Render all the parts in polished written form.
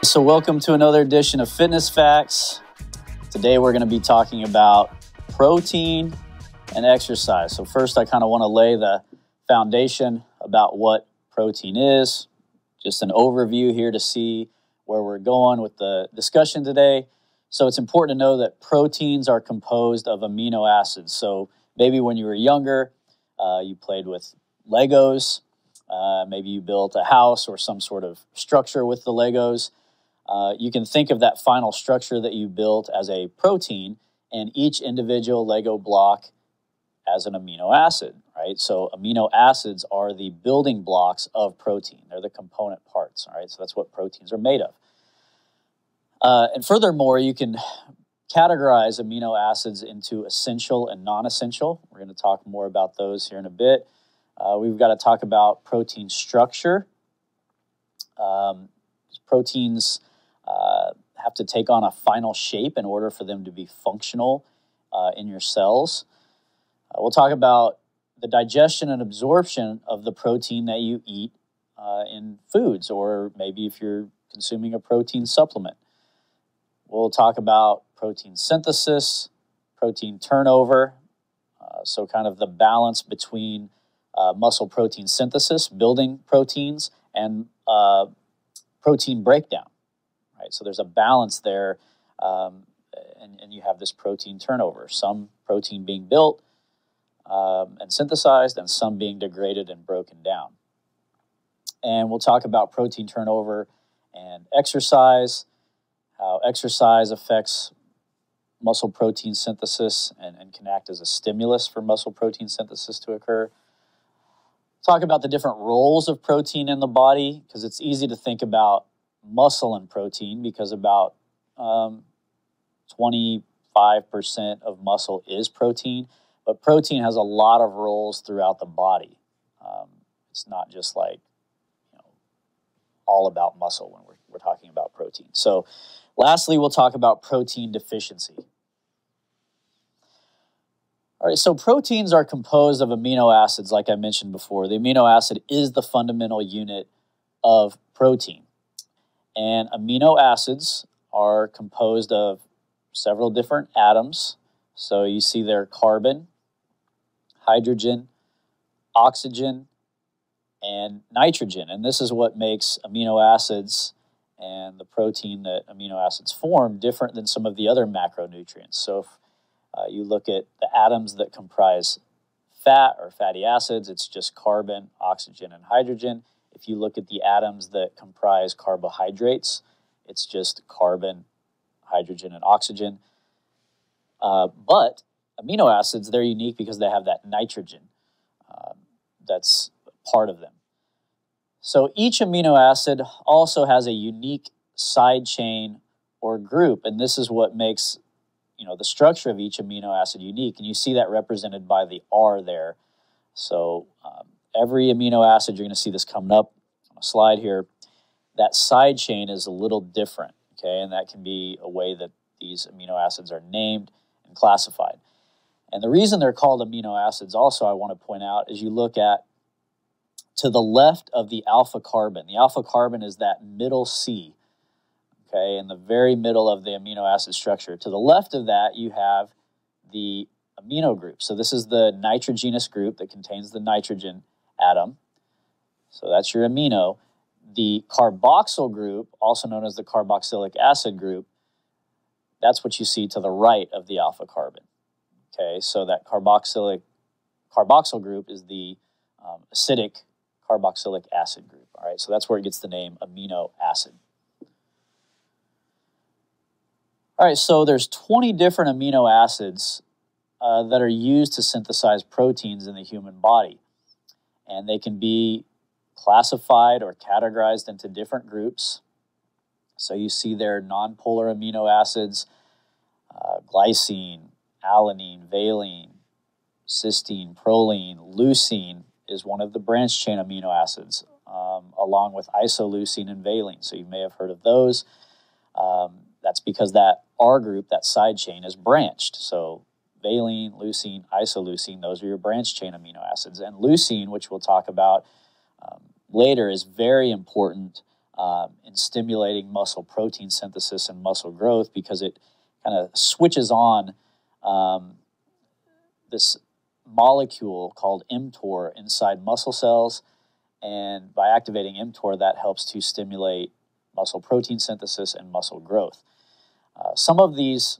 So welcome to another edition of Fitness Facts. Today we're going to be talking about protein and exercise. So first I kind of want to lay the foundation about what protein is. Just an overview here to see where we're going with the discussion today. So it's important to know that proteins are composed of amino acids. So maybe when you were younger, you played with Legos. Maybe you built a house or some sort of structure with the Legos. You can think of that final structure that you built as a protein and each individual Lego block as an amino acid, right? So amino acids are the building blocks of protein. They're the component parts, all right? So that's what proteins are made of. And furthermore, you can categorize amino acids into essential and non-essential. We're going to talk more about those here in a bit. We've got to talk about protein structure. Proteins have to take on a final shape in order for them to be functional in your cells. We'll talk about the digestion and absorption of the protein that you eat in foods, or maybe if you're consuming a protein supplement. We'll talk about protein synthesis, protein turnover, so kind of the balance between muscle protein synthesis, building proteins, and protein breakdown, right? So there's a balance there, and you have this protein turnover, some protein being built and synthesized, and some being degraded and broken down. And we'll talk about protein turnover and exercise, how exercise affects muscle protein synthesis and can act as a stimulus for muscle protein synthesis to occur. Talk about the different roles of protein in the body, because it's easy to think about muscle and protein because about 25% of muscle is protein, but protein has a lot of roles throughout the body. It's not just like, all about muscle when we're talking about protein. So lastly, we'll talk about protein deficiency. All right, so proteins are composed of amino acids, like I mentioned before. The amino acid is the fundamental unit of protein. And amino acids are composed of several different atoms. So you see there carbon, hydrogen, oxygen, and nitrogen. And this is what makes amino acids and the protein that amino acids form different than some of the other macronutrients. So if you look at the atoms that comprise fat or fatty acids, it's just carbon, oxygen, and hydrogen. If you look at the atoms that comprise carbohydrates, it's just carbon, hydrogen, and oxygen. But amino acids, they're unique because they have that nitrogen that's part of them. So each amino acid also has a unique side chain or group, and this is what makes the structure of each amino acid unique, and you see that represented by the R there. So every amino acid, you're going to see this coming up on a slide here, that side chain is a little different, okay, and that can be a way that these amino acids are named and classified. And the reason they're called amino acids also, I want to point out, is you look at to the left of the alpha carbon. The alpha carbon is that middle C, okay, in the very middle of the amino acid structure. To the left of that, you have the amino group. So this is the nitrogenous group that contains the nitrogen atom. So that's your amino. The carboxyl group, also known as the carboxylic acid group, that's what you see to the right of the alpha carbon. Okay, so that carboxyl group is the acidic carboxylic acid group. All right, so that's where it gets the name amino acid. All right, so there's 20 different amino acids that are used to synthesize proteins in the human body. And they can be classified or categorized into different groups. So you see there nonpolar amino acids, glycine, alanine, valine, cysteine, proline, leucine is one of the branch chain amino acids, along with isoleucine and valine. So you may have heard of those. That's because that R group, that side chain, is branched. So valine, leucine, isoleucine, those are your branch chain amino acids. And leucine, which we'll talk about later, is very important in stimulating muscle protein synthesis and muscle growth, because it kind of switches on this molecule called mTOR inside muscle cells. And by activating mTOR, that helps to stimulate muscle protein synthesis and muscle growth. Some of these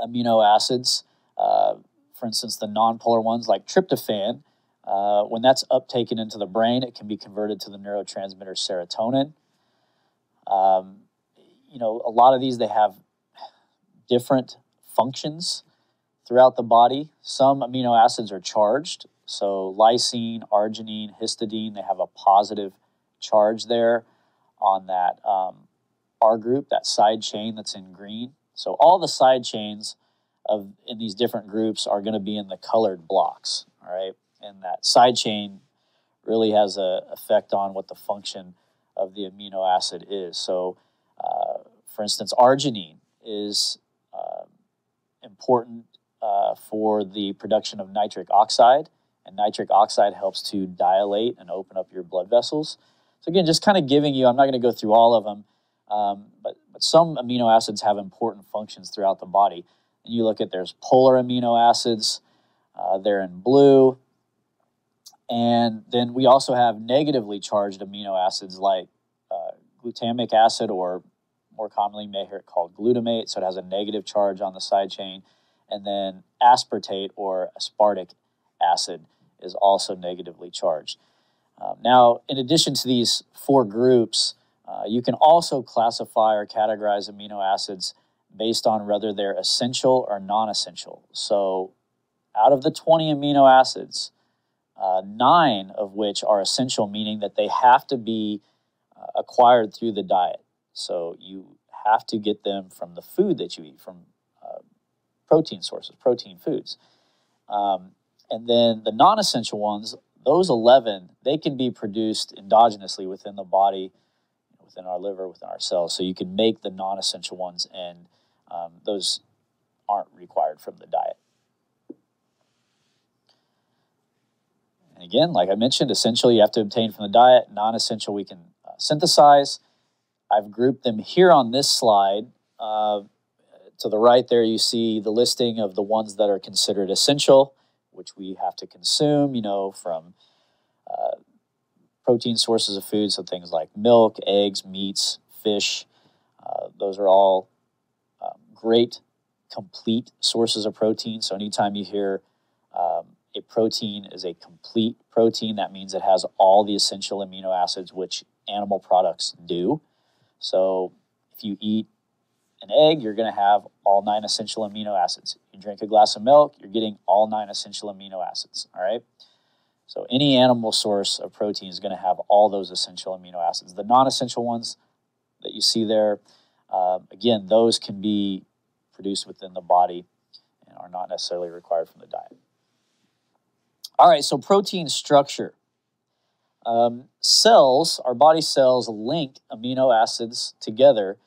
amino acids, for instance, the nonpolar ones like tryptophan, when that's uptaken into the brain, it can be converted to the neurotransmitter serotonin. A lot of these, they have different functions throughout the body. Some amino acids are charged. So lysine, arginine, histidine, they have a positive charge there on that R group, that side chain that's in green. So all the side chains in these different groups are going to be in the colored blocks, all right? And that side chain really has an effect on what the function of the amino acid is. So, for instance, arginine is important for the production of nitric oxide, and nitric oxide helps to dilate and open up your blood vessels. So again, just kind of giving you, I'm not going to go through all of them, but some amino acids have important functions throughout the body. And you look at, there's polar amino acids, they're in blue. And then we also have negatively charged amino acids like glutamic acid, or more commonly you may hear it called glutamate, so it has a negative charge on the side chain. And then aspartate or aspartic acid is also negatively charged. Now, in addition to these four groups, you can also classify or categorize amino acids based on whether they're essential or non-essential. So out of the 20 amino acids, 9 of which are essential, meaning that they have to be acquired through the diet. So you have to get them from the food that you eat, from protein sources, protein foods. And then the non-essential ones, those 11, they can be produced endogenously within the body, within our liver, within our cells. So you can make the non-essential ones, and those aren't required from the diet. And again, like I mentioned, essential you have to obtain from the diet. Non-essential we can synthesize. I've grouped them here on this slide. To the right there, you see the listing of the ones that are considered essential, which we have to consume, from protein sources of food, so things like milk, eggs, meats, fish. Those are all great, complete sources of protein. So anytime you hear a protein is a complete protein, that means it has all the essential amino acids, which animal products do. So if you eat an egg, you're going to have all 9 essential amino acids. You drink a glass of milk, you're getting all 9 essential amino acids, all right? So any animal source of protein is going to have all those essential amino acids. The non-essential ones that you see there, again, those can be produced within the body and are not necessarily required from the diet. All right, so protein structure. Cells, our body cells, link amino acids together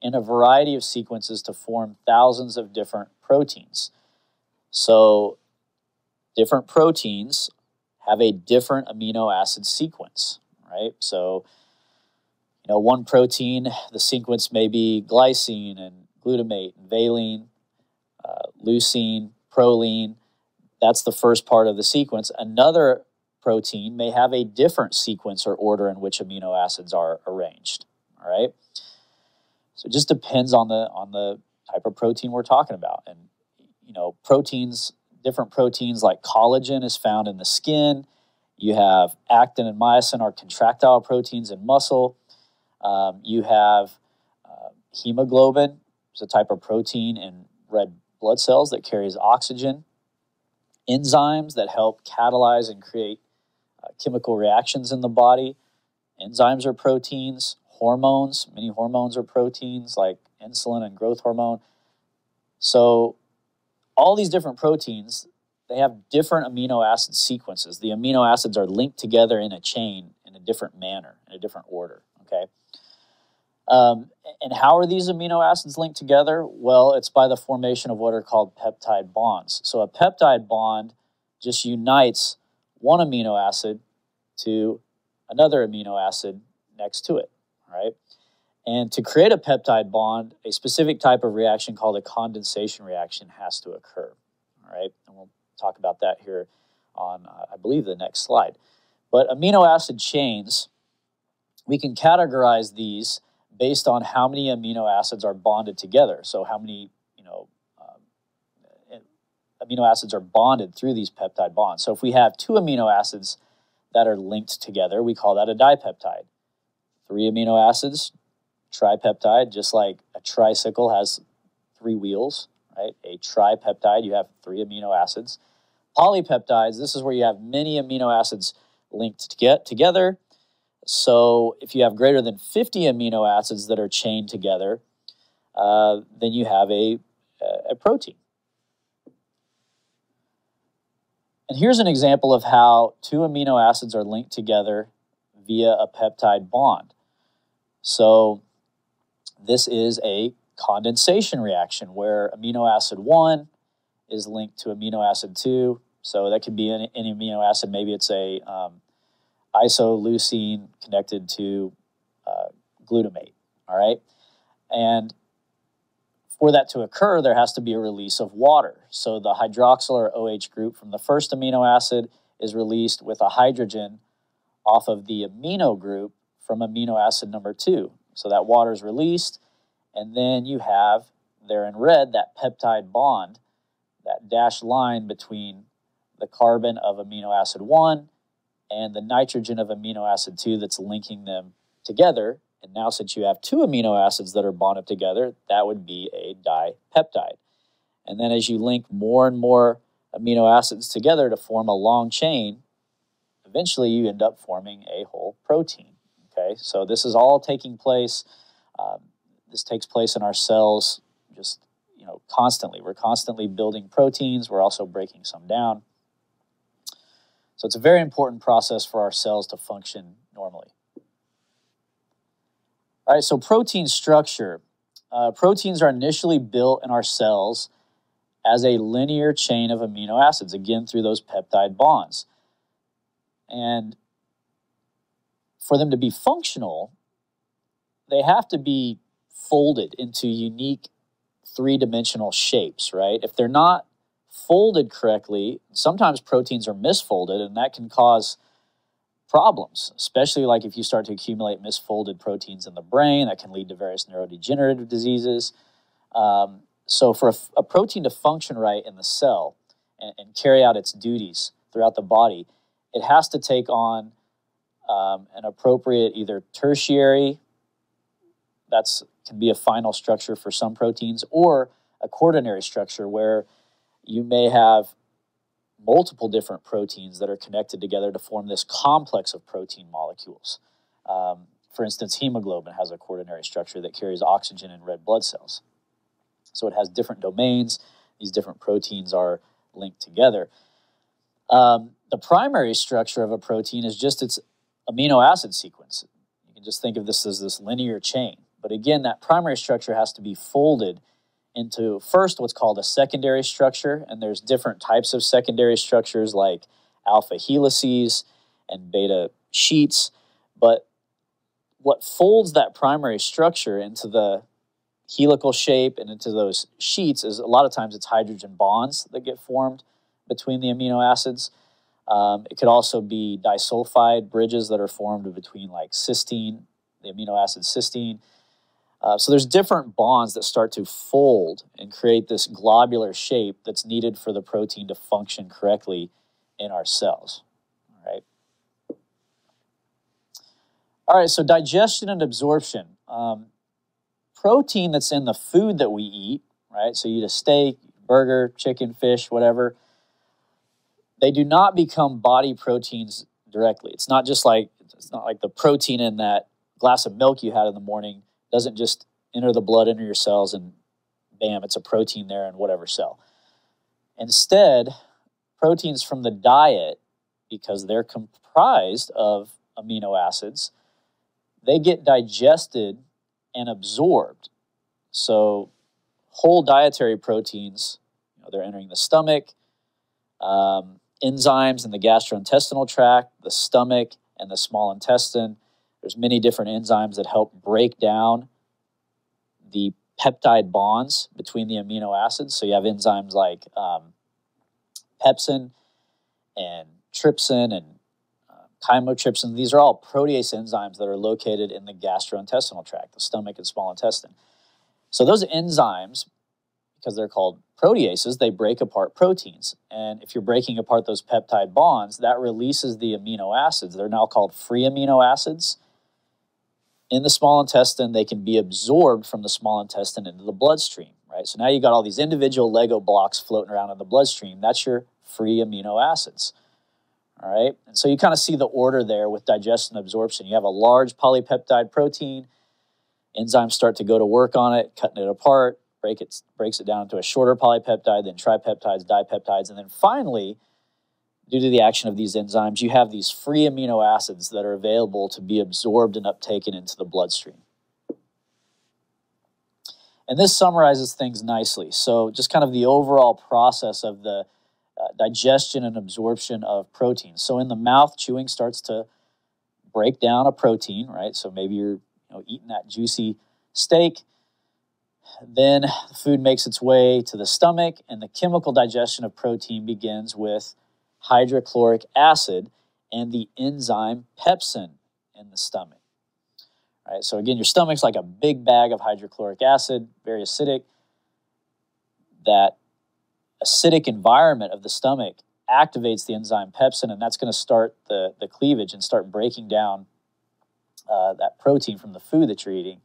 in a variety of sequences to form thousands of different proteins. So different proteins have a different amino acid sequence, right? So, one protein, the sequence may be glycine and glutamate and valine, leucine, proline. That's the first part of the sequence. Another protein may have a different sequence or order in which amino acids are arranged, all right? So it just depends on the type of protein we're talking about. And, proteins, different proteins like collagen is found in the skin. You have actin and myosin are contractile proteins in muscle. You have hemoglobin, it's a type of protein in red blood cells that carries oxygen. Enzymes that help catalyze and create chemical reactions in the body. Enzymes are proteins. Hormones, many hormones are proteins like insulin and growth hormone. So all these different proteins, they have different amino acid sequences. The amino acids are linked together in a chain in a different manner, in a different order, okay? And how are these amino acids linked together? Well, it's by the formation of what are called peptide bonds. So a peptide bond just unites one amino acid to another amino acid next to it. all right? And to create a peptide bond, a specific type of reaction called a condensation reaction has to occur, all right? And we'll talk about that here on, I believe, the next slide. But amino acid chains, we can categorize these based on how many amino acids are bonded together. So how many, amino acids are bonded through these peptide bonds. So if we have 2 amino acids that are linked together, we call that a dipeptide. 3 amino acids, tripeptide, just like a tricycle has 3 wheels, right? A tripeptide, you have 3 amino acids. Polypeptides, this is where you have many amino acids linked together. So if you have greater than 50 amino acids that are chained together, then you have a protein. And here's an example of how 2 amino acids are linked together via a peptide bond. So this is a condensation reaction where amino acid 1 is linked to amino acid 2. So that could be any amino acid. Maybe it's a isoleucine connected to glutamate, all right? And for that to occur, there has to be a release of water. So the hydroxyl or OH group from the first amino acid is released with a hydrogen off of the amino group from amino acid number 2. So that water is released, and then you have there in red that peptide bond, that dashed line between the carbon of amino acid 1 and the nitrogen of amino acid 2 that's linking them together. And now since you have 2 amino acids that are bonded together, that would be a dipeptide. And then as you link more and more amino acids together to form a long chain, eventually you end up forming a whole protein. Okay, so this is all taking place. This takes place in our cells just constantly. We're constantly building proteins. We're also breaking some down. So it's a very important process for our cells to function normally. All right, so protein structure. Proteins are initially built in our cells as a linear chain of amino acids, again, through those peptide bonds. And for them to be functional, they have to be folded into unique 3-dimensional shapes, right? If they're not folded correctly, sometimes proteins are misfolded, and that can cause problems, especially like if you start to accumulate misfolded proteins in the brain, that can lead to various neurodegenerative diseases. So for a protein to function right in the cell and carry out its duties throughout the body, it has to take on an appropriate either tertiary, can be a final structure for some proteins, or a quaternary structure where you may have multiple different proteins that are connected together to form this complex of protein molecules. For instance, hemoglobin has a quaternary structure that carries oxygen in red blood cells. So it has different domains. These different proteins are linked together. The primary structure of a protein is just its amino acid sequence. You can just think of this as this linear chain. But again, that primary structure has to be folded into first what's called a secondary structure, and there's different types of secondary structures like alpha helices and beta sheets. But what folds that primary structure into the helical shape and into those sheets is a lot of times it's hydrogen bonds that get formed between the amino acids. It could also be disulfide bridges that are formed between like cysteine, the amino acid cysteine. So there's different bonds that start to fold and create this globular shape that's needed for the protein to function correctly in our cells. All right, so digestion and absorption. Protein that's in the food that we eat, right? So you eat a steak, burger, chicken, fish, whatever. They do not become body proteins directly. It's not like the protein in that glass of milk you had in the morning doesn't just enter the blood, enter your cells, and bam, it's a protein there in whatever cell. Instead, proteins from the diet, because they're comprised of amino acids, they get digested and absorbed. So whole dietary proteins, they're entering the stomach, enzymes in the gastrointestinal tract, the stomach, and the small intestine. There's many different enzymes that help break down the peptide bonds between the amino acids. So you have enzymes like pepsin and trypsin and chymotrypsin. These are all protease enzymes that are located in the gastrointestinal tract, the stomach and small intestine. So those enzymes, because they're called proteases, they break apart proteins. And if you're breaking apart those peptide bonds, that releases the amino acids. They're now called free amino acids. In the small intestine, they can be absorbed from the small intestine into the bloodstream, right? So now you've got all these individual Lego blocks floating around in the bloodstream. That's your free amino acids, all right? And so you kind of see the order there with digestion and absorption. You have a large polypeptide protein. Enzymes start to go to work on it, cutting it apart, breaks it down into a shorter polypeptide, then tripeptides, dipeptides, and then finally, due to the action of these enzymes, you have these free amino acids that are available to be absorbed and uptaken into the bloodstream. And this summarizes things nicely. So just kind of the overall process of the digestion and absorption of proteins. So in the mouth, chewing starts to break down a protein, right? So maybe you're eating that juicy steak. Then the food makes its way to the stomach, and the chemical digestion of protein begins with hydrochloric acid and the enzyme pepsin in the stomach. All right, so again, your stomach's like a big bag of hydrochloric acid, very acidic. That acidic environment of the stomach activates the enzyme pepsin, and that's going to start the cleavage and start breaking down that protein from the food that you're eating.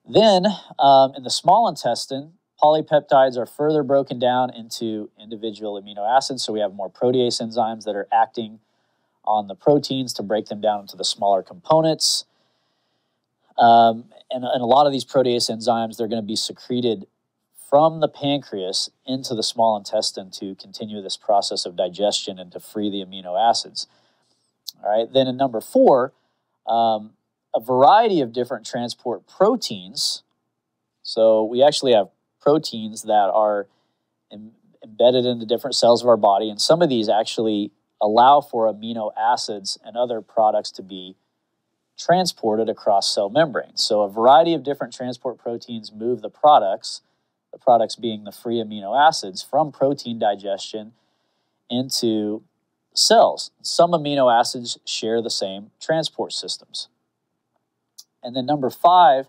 Then, in the small intestine, polypeptides are further broken down into individual amino acids. So we have more protease enzymes that are acting on the proteins to break them down into the smaller components. And a lot of these protease enzymes, they're going to be secreted from the pancreas into the small intestine to continue this process of digestion and to free the amino acids. All right. Then in number 4, a variety of different transport proteins. So we actually have proteins that are embedded into different cells of our body, and some of these actually allow for amino acids and other products to be transported across cell membranes. So a variety of different transport proteins move the products being the free amino acids, from protein digestion into cells. Some amino acids share the same transport systems. And then number 5,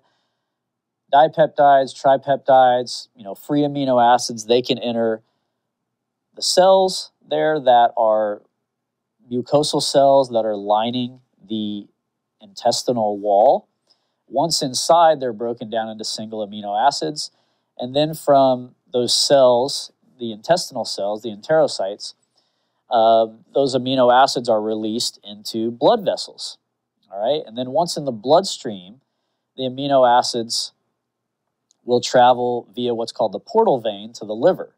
dipeptides, tripeptides, free amino acids, they can enter the cells there that are mucosal cells that are lining the intestinal wall. Once inside, they're broken down into single amino acids. And then from those cells, the intestinal cells, the enterocytes, those amino acids are released into blood vessels. All right, and then once in the bloodstream, the amino acids will travel via what's called the portal vein to the liver.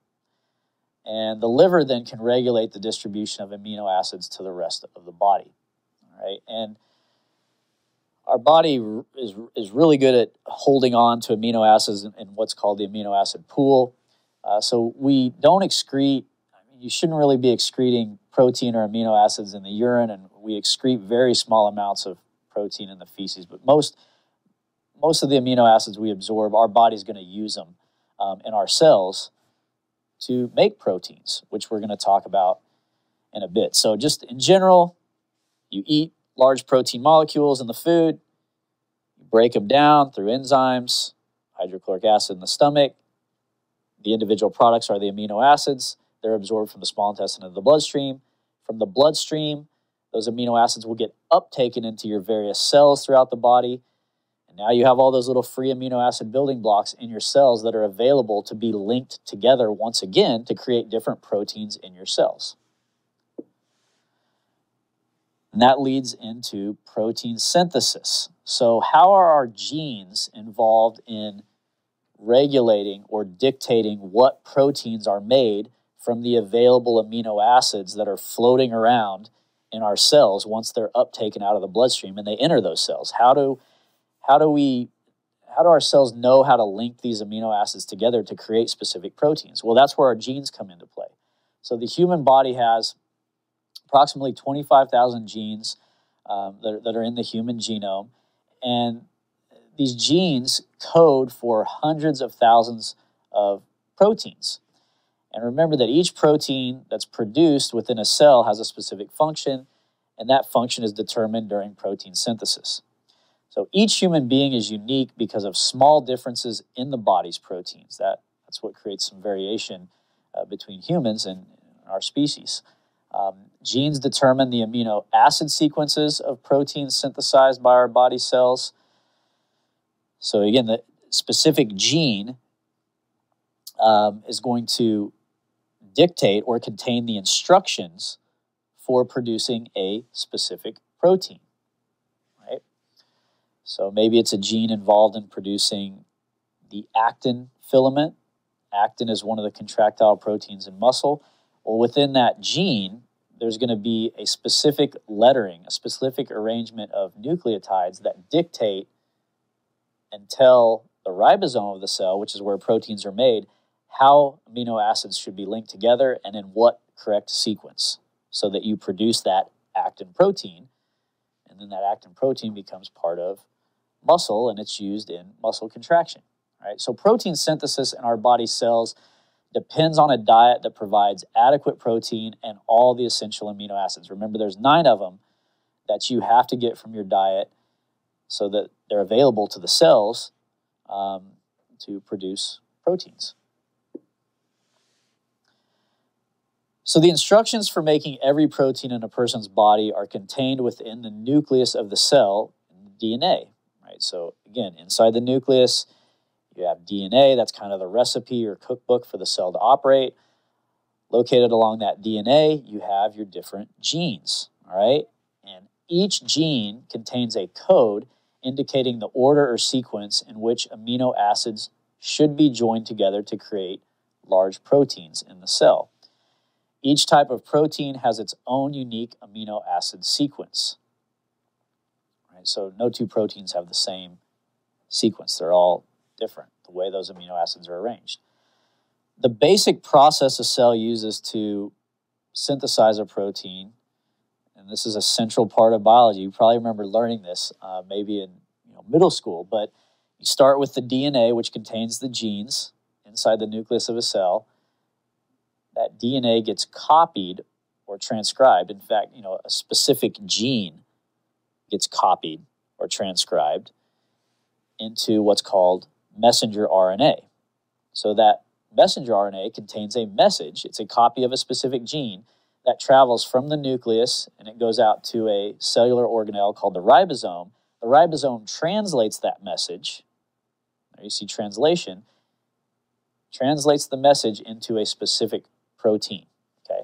And the liver then can regulate the distribution of amino acids to the rest of the body. All right, and our body is really good at holding on to amino acids in what's called the amino acid pool. So we don't excrete, you shouldn't really be excreting protein or amino acids in the urine, and we excrete very small amounts of protein in the feces, but most of the amino acids we absorb, our body's going to use them in our cells to make proteins, which we're going to talk about in a bit. So just in general, you eat large protein molecules in the food, you break them down through enzymes, hydrochloric acid in the stomach. The individual products are the amino acids. They're absorbed from the small intestine into the bloodstream. From the bloodstream, those amino acids will get uptaken into your various cells throughout the body. And now you have all those little free amino acid building blocks in your cells that are available to be linked together once again to create different proteins in your cells. And that leads into protein synthesis. So how are our genes involved in regulating or dictating what proteins are made from the available amino acids that are floating around in our cells once they're uptaken out of the bloodstream and they enter those cells? How do our cells know how to link these amino acids together to create specific proteins? Well, that's where our genes come into play. So the human body has approximately 25,000 genes. that are in the human genome. And these genes code for hundreds of thousands of proteins. And remember that each protein that's produced within a cell has a specific function, and that function is determined during protein synthesis. So each human being is unique because of small differences in the body's proteins. That's what creates some variation between humans and our species. Genes determine the amino acid sequences of proteins synthesized by our body cells. So again, the specific gene is going to dictate or contain the instructions for producing a specific protein, right? So maybe it's a gene involved in producing the actin filament. Actin is one of the contractile proteins in muscle. Well, within that gene, there's going to be a specific lettering, a specific arrangement of nucleotides that dictate and tell the ribosome of the cell, which is where proteins are made, how amino acids should be linked together and in what correct sequence so that you produce that actin protein, and then that actin protein becomes part of muscle and it's used in muscle contraction. Right? So protein synthesis in our body cells depends on a diet that provides adequate protein and all the essential amino acids. Remember, there's 9 of them that you have to get from your diet so that they're available to the cells to produce proteins. So the instructions for making every protein in a person's body are contained within the nucleus of the cell, DNA. Right? So again, inside the nucleus, you have DNA. That's kind of the recipe or cookbook for the cell to operate. Located along that DNA, you have your different genes. All right? And each gene contains a code indicating the order or sequence in which amino acids should be joined together to create large proteins in the cell. Each type of protein has its own unique amino acid sequence. Right? So no 2 proteins have the same sequence. They're all different, the way those amino acids are arranged. The basic process a cell uses to synthesize a protein, and this is a central part of biology. You probably remember learning this maybe in middle school, but you start with the DNA, which contains the genes inside the nucleus of a cell. That DNA gets copied or transcribed. In fact, a specific gene gets copied or transcribed into what's called messenger RNA. So that messenger RNA contains a message. It's a copy of a specific gene that travels from the nucleus and it goes out to a cellular organelle called the ribosome. The ribosome translates that message. There you see translation. Translates the message into a specific protein. Okay.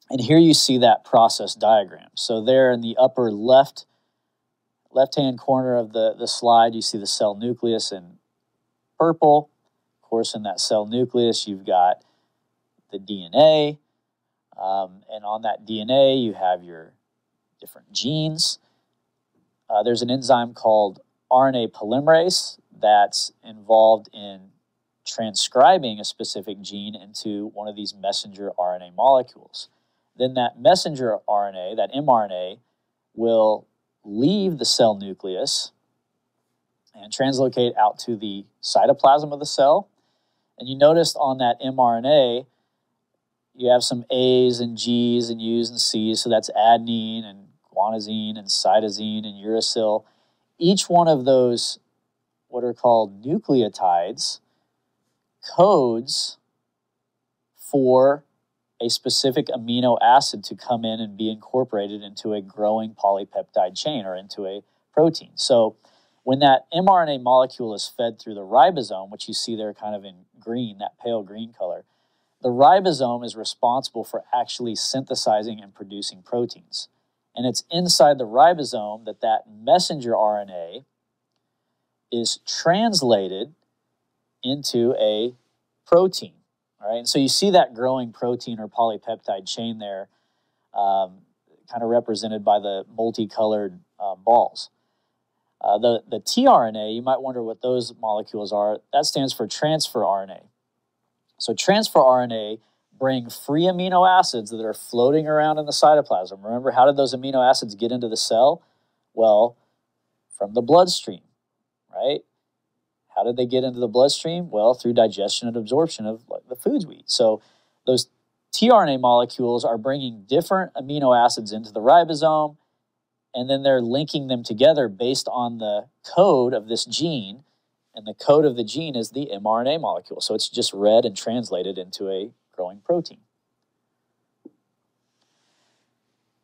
And here you see that process diagram. So there in the upper left-hand corner of the slide, you see the cell nucleus in purple. Of course, in that cell nucleus, you've got the DNA. And on that DNA, you have your different genes. There's an enzyme called RNA polymerase that's involved in transcribing a specific gene into one of these messenger RNA molecules. Then that messenger RNA, that mRNA, will leave the cell nucleus and translocate out to the cytoplasm of the cell. And you noticed on that mRNA, you have some A's and G's and U's and C's, so that's adenine and guanosine and cytosine and uracil. Each one of those, what are called nucleotides, codes for a specific amino acid to come in and be incorporated into a growing polypeptide chain or into a protein. So when that mRNA molecule is fed through the ribosome, which you see there kind of in green, that pale green color, the ribosome is responsible for actually synthesizing and producing proteins. And it's inside the ribosome that that messenger RNA is translated into a protein. All right, and so you see that growing protein or polypeptide chain there, kind of represented by the multicolored balls. The tRNA, you might wonder what those molecules are. That stands for transfer RNA. So transfer RNA bring free amino acids that are floating around in the cytoplasm. Remember, how did those amino acids get into the cell? Well, from the bloodstream, right? How did they get into the bloodstream? Well, through digestion and absorption of the foods we eat. So those tRNA molecules are bringing different amino acids into the ribosome, and then they're linking them together based on the code of this gene, and the code of the gene is the mRNA molecule. So it's just read and translated into a growing protein.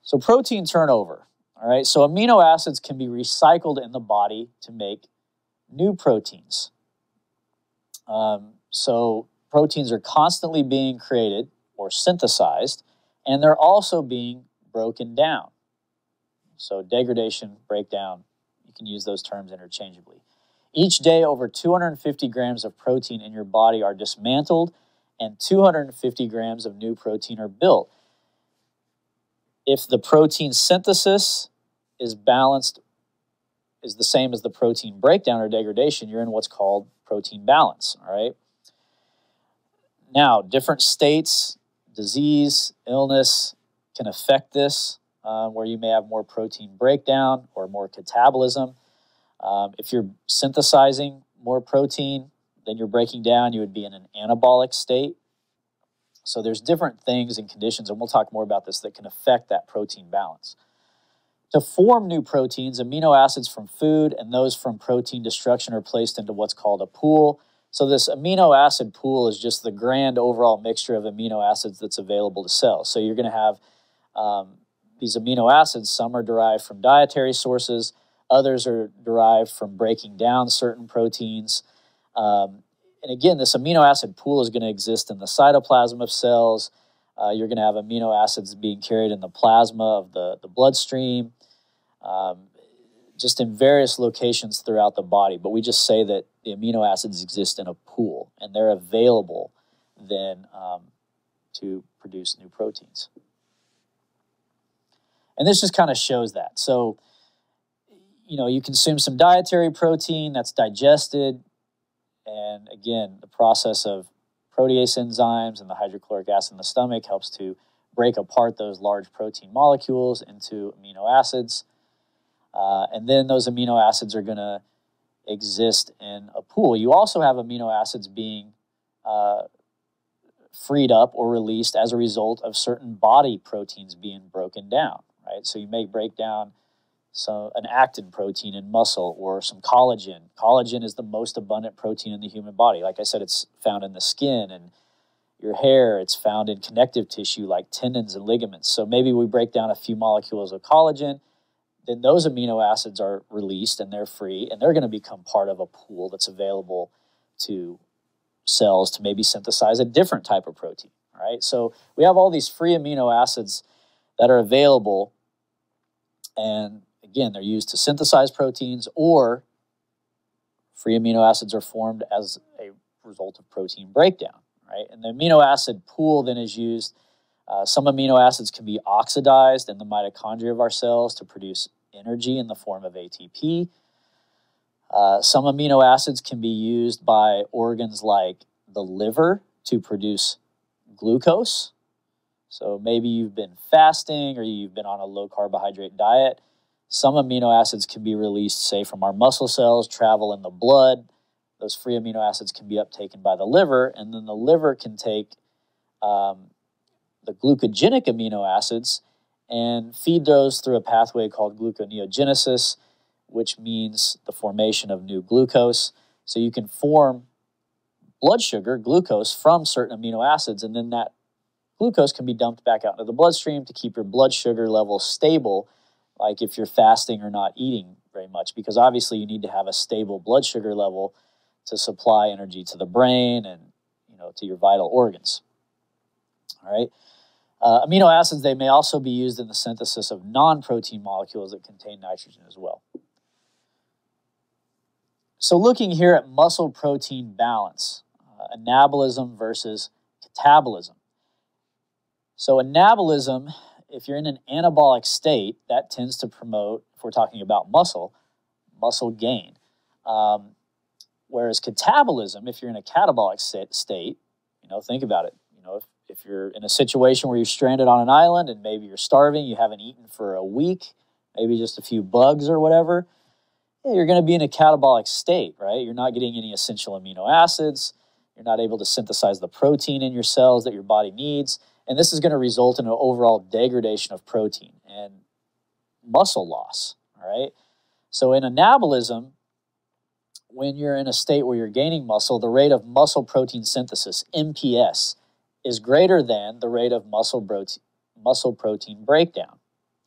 So protein turnover, all right? So amino acids can be recycled in the body to make new proteins. So proteins are constantly being created or synthesized, and they're also being broken down. So degradation, breakdown, you can use those terms interchangeably. Each day, over 250 grams of protein in your body are dismantled, and 250 grams of new protein are built. If the protein synthesis is balanced, is the same as the protein breakdown or degradation, you're in what's called protein balance, all right? Now, different states, disease, illness can affect this, where you may have more protein breakdown or more catabolism. If you're synthesizing more protein than you're breaking down, you would be in an anabolic state. So there's different things and conditions, and we'll talk more about this, that can affect that protein balance. To form new proteins, amino acids from food and those from protein destruction are placed into what's called a pool. So this amino acid pool is just the grand overall mixture of amino acids that's available to cells. So you're going to have these amino acids. Some are derived from dietary sources. Others are derived from breaking down certain proteins. And again, this amino acid pool is going to exist in the cytoplasm of cells. You're going to have amino acids being carried in the plasma of the bloodstream, just in various locations throughout the body. But we just say that the amino acids exist in a pool, and they're available then to produce new proteins. And this just kind of shows that. So, you know, you consume some dietary protein that's digested, and again, the process of protease enzymes and the hydrochloric acid in the stomach helps to break apart those large protein molecules into amino acids. And then those amino acids are going to exist in a pool. You also have amino acids being freed up or released as a result of certain body proteins being broken down, right? So you may break down an actin protein in muscle or some collagen. Collagen is the most abundant protein in the human body. Like I said, it's found in the skin and your hair. It's found in connective tissue like tendons and ligaments. So maybe we break down a few molecules of collagen, then those amino acids are released and they're free, and they're going to become part of a pool that's available to cells to maybe synthesize a different type of protein, right? So we have all these free amino acids that are available, and again, they're used to synthesize proteins, or free amino acids are formed as a result of protein breakdown, right? And the amino acid pool then is used. Some amino acids can be oxidized in the mitochondria of our cells to produce energy in the form of ATP. Some amino acids can be used by organs like the liver to produce glucose. So maybe you've been fasting or you've been on a low carbohydrate diet. Some amino acids can be released, say, from our muscle cells, travel in the blood. Those free amino acids can be uptaken by the liver, and then the liver can take the glucogenic amino acids and feed those through a pathway called gluconeogenesis, which means the formation of new glucose. So you can form blood sugar, glucose, from certain amino acids, and then that glucose can be dumped back out into the bloodstream to keep your blood sugar level stable, like if you're fasting or not eating very much, because obviously you need to have a stable blood sugar level to supply energy to the brain and, you know, to your vital organs. All right. Amino acids, they may also be used in the synthesis of non-protein molecules that contain nitrogen as well. So looking here at muscle protein balance, anabolism versus catabolism. So anabolism, if you're in an anabolic state, that tends to promote, if we're talking about muscle gain. Whereas catabolism, if you're in a catabolic state, you know, think about it. You know, if you're in a situation where you're stranded on an island and maybe you're starving, you haven't eaten for a week, maybe just a few bugs or whatever, yeah, you're going to be in a catabolic state, right? You're not getting any essential amino acids. You're not able to synthesize the protein in your cells that your body needs. And this is going to result in an overall degradation of protein and muscle loss, all right? So in anabolism, when you're in a state where you're gaining muscle, the rate of muscle protein synthesis, MPS, is greater than the rate of muscle protein breakdown,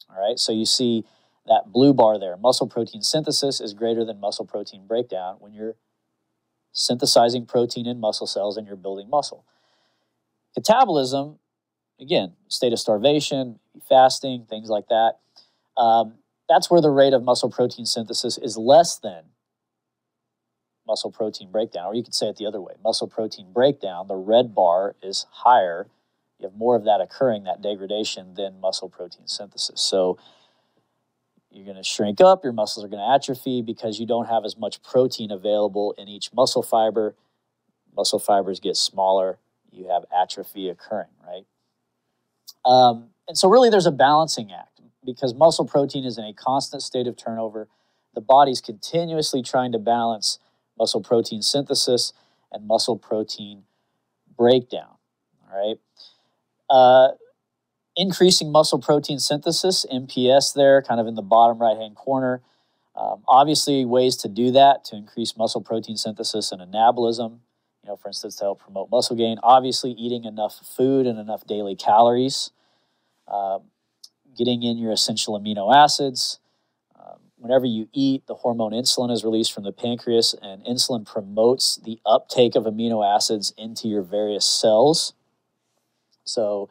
all right? So you see that blue bar there, muscle protein synthesis is greater than muscle protein breakdown when you're synthesizing protein in muscle cells and you're building muscle. Catabolism, again, state of starvation, fasting, things like that. That's where the rate of muscle protein synthesis is less than muscle protein breakdown, or you could say it the other way. Muscle protein breakdown, the red bar is higher. You have more of that occurring, that degradation, than muscle protein synthesis. So you're going to shrink up, your muscles are going to atrophy because you don't have as much protein available in each muscle fiber. Muscle fibers get smaller, you have atrophy occurring, right? And so really there's a balancing act because muscle protein is in a constant state of turnover. The body's continuously trying to balance muscle protein synthesis and muscle protein breakdown, all right? Increasing muscle protein synthesis, MPS there, kind of in the bottom right-hand corner. Obviously, ways to do that, to increase muscle protein synthesis and anabolism, for instance, to help promote muscle gain. Obviously, eating enough food and enough daily calories, getting in your essential amino acids. Whenever you eat, the hormone insulin is released from the pancreas, and insulin promotes the uptake of amino acids into your various cells. So,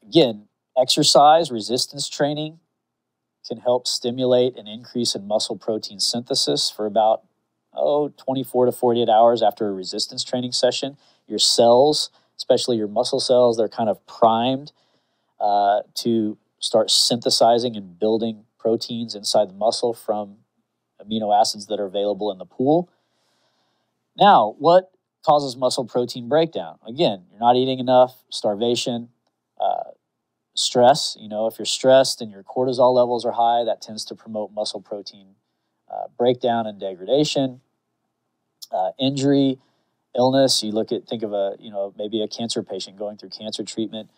again, exercise, resistance training can help stimulate an increase in muscle protein synthesis for about 24 to 48 hours after a resistance training session. Your cells, especially your muscle cells, they're kind of primed to start synthesizing and building proteins inside the muscle from amino acids that are available in the pool. Now, what causes muscle protein breakdown? Again, you're not eating enough, starvation, stress. If you're stressed and your cortisol levels are high, that tends to promote muscle protein breakdown and degradation. Injury, illness. Think of maybe a cancer patient going through cancer treatment.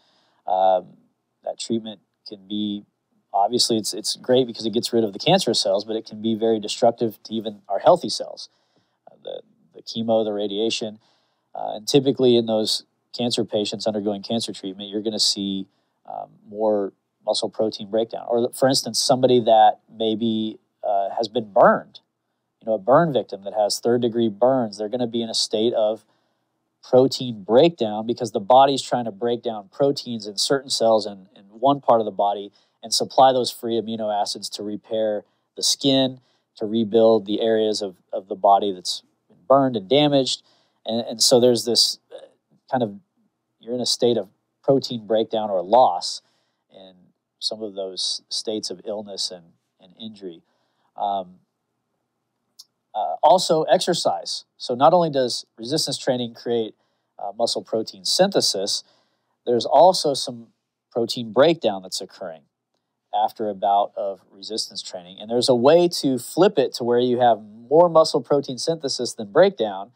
That treatment can be, obviously, it's great because it gets rid of the cancerous cells, but it can be very destructive to even our healthy cells. The chemo, the radiation, and typically in those cancer patients undergoing cancer treatment, you're going to see more muscle protein breakdown. Or, for instance, somebody that maybe has been burned, a burn victim that has third-degree burns, they're going to be in a state of protein breakdown because the body's trying to break down proteins in certain cells in one part of the body and supply those free amino acids to repair the skin, to rebuild the areas of the body that's been burned and damaged. And so there's this you're in a state of protein breakdown or loss in some of those states of illness and injury. Also, exercise. So not only does resistance training create muscle protein synthesis, there's also some protein breakdown that's occurring after a bout of resistance training. And there's a way to flip it to where you have more muscle protein synthesis than breakdown,